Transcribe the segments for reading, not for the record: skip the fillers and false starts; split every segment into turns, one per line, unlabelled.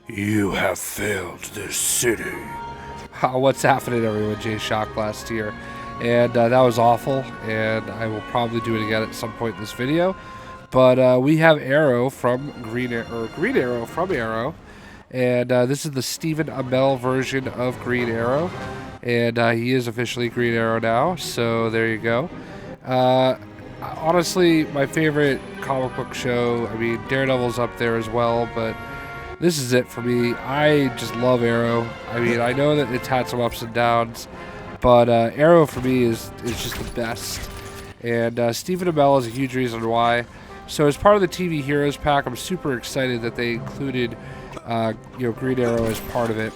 You have failed this city.
What's happening, everyone? Jay Shock last year, and that was awful. And I will probably do it again at some point in this video. But we have Arrow from Green Arrow from Arrow, and this is the Stephen Amell version of Green Arrow, and he is officially Green Arrow now. So there you go. Honestly, my favorite comic book show. I mean, Daredevil's up there as well, but this is it for me. I just love Arrow. I mean, I know that it's had some ups and downs, but Arrow for me is just the best. And Stephen Amell is a huge reason why. So as part of the TV Heroes pack, I'm super excited that they included Green Arrow as part of it.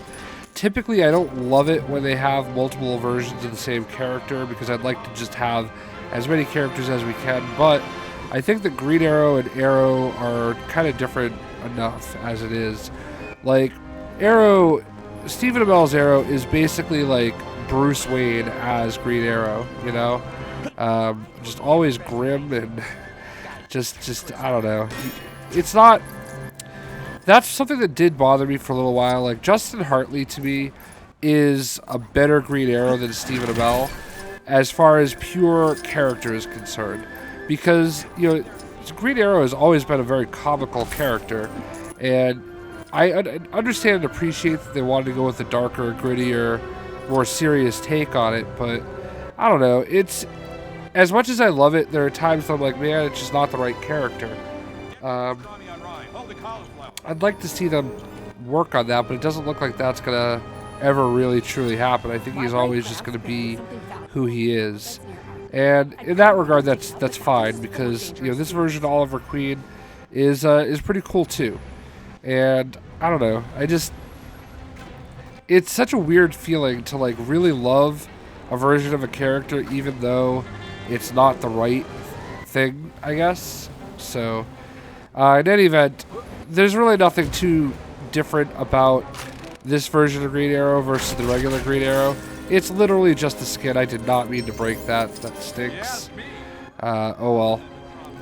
Typically, I don't love it when they have multiple versions of the same character because I'd like to just have as many characters as we can. But I think that Green Arrow and Arrow are kind of different enough as it is. Like, Arrow, Stephen Amell's Arrow is basically like Bruce Wayne as Green Arrow, you know? Just always grim and just I don't know. It's not... That's something that did bother me for a little while. Like, Justin Hartley, to me, is a better Green Arrow than Stephen Amell as far as pure character is concerned. Because, Green Arrow has always been a very comical character, and I understand and appreciate that they wanted to go with a darker, grittier, more serious take on it, but I don't know. It's... As much as I love it, there are times that I'm like, man, it's just not the right character. I'd like to see them work on that, but it doesn't look like that's going to ever really truly happen. I think he's always just going to be who he is. And in that regard, that's fine, because this version of Oliver Queen is pretty cool too. And I don't know, it's such a weird feeling to like really love a version of a character even though it's not the right thing, I guess. So in any event, there's really nothing too different about this version of Green Arrow versus the regular Green Arrow. It's literally just the skin. I did not mean to break that. That stinks. Oh well.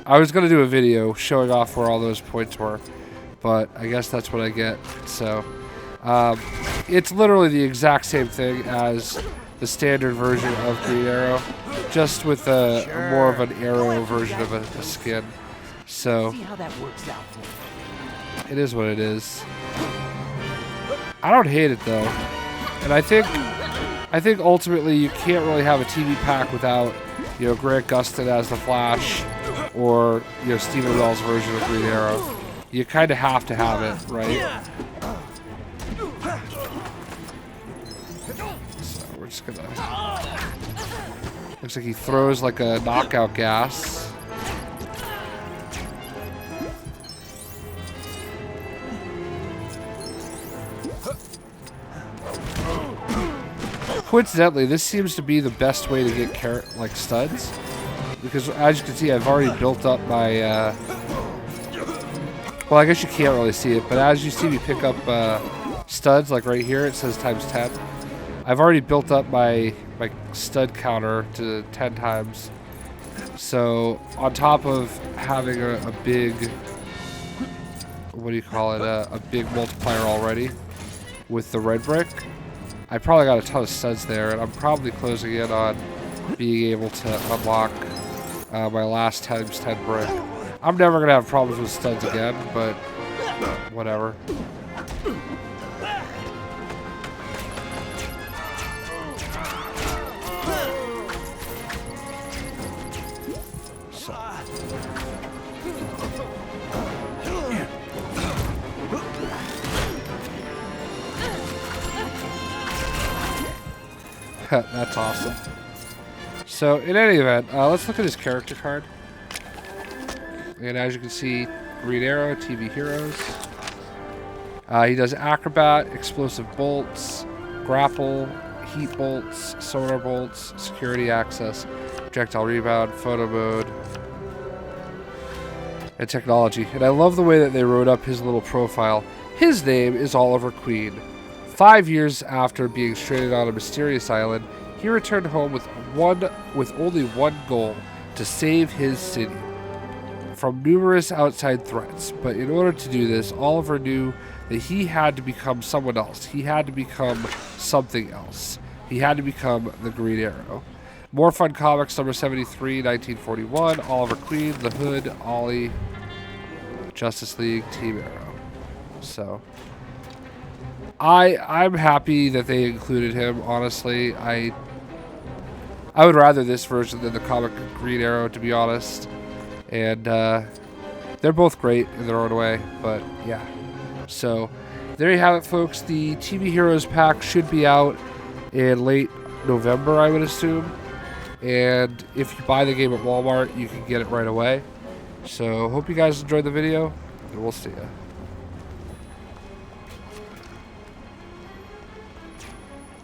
I was going to do a video showing off where all those points were, but I guess that's what I get. So, it's literally the exact same thing as the standard version of Green Arrow, just with a more of an Arrow version of a skin. So, it is what it is. I don't hate it though, and I think ultimately you can't really have a TV pack without, Grant Gustin as the Flash, or Stephen Amell's version of Green Arrow. You kind of have to have it, right? So we're just gonna. Looks like he throws like a knockout gas. Coincidentally, this seems to be the best way to get studs, because as you can see, I've already built up my. Well, I guess you can't really see it, but as you see me pick up studs, like right here, it says times 10. I've already built up my stud counter to 10 times. So on top of having a big, what do you call it, a big multiplier already with the red brick, I probably got a ton of studs there, and I'm probably closing in on being able to unlock my last times 10 brick. I'm never going to have problems with studs again, but whatever. So. That's awesome. So, in any event, let's look at his character card. And as you can see, Green Arrow, TV Heroes. He does Acrobat, Explosive Bolts, Grapple, Heat Bolts, Sonar Bolts, Security Access, Projectile Rebound, Photo Mode, and Technology. And I love the way that they wrote up his little profile. His name is Oliver Queen. 5 years after being stranded on a mysterious island, he returned home with only one goal: to save his city. from numerous outside threats. But in order to do this, Oliver knew that he had to become someone else. He had to become something else. He had to become the Green Arrow. More Fun Comics, number 73, 1941. Oliver Queen, The Hood, Ollie, Justice League, Team Arrow. So I'm happy that they included him. Honestly, I would rather this version than the comic Green Arrow, to be honest. And they're both great in their own way. But yeah. So there you have it, folks. The TV Heroes pack should be out in late November, I would assume. And if you buy the game at Walmart, you can get it right away. So hope you guys enjoyed the video, and we'll see ya.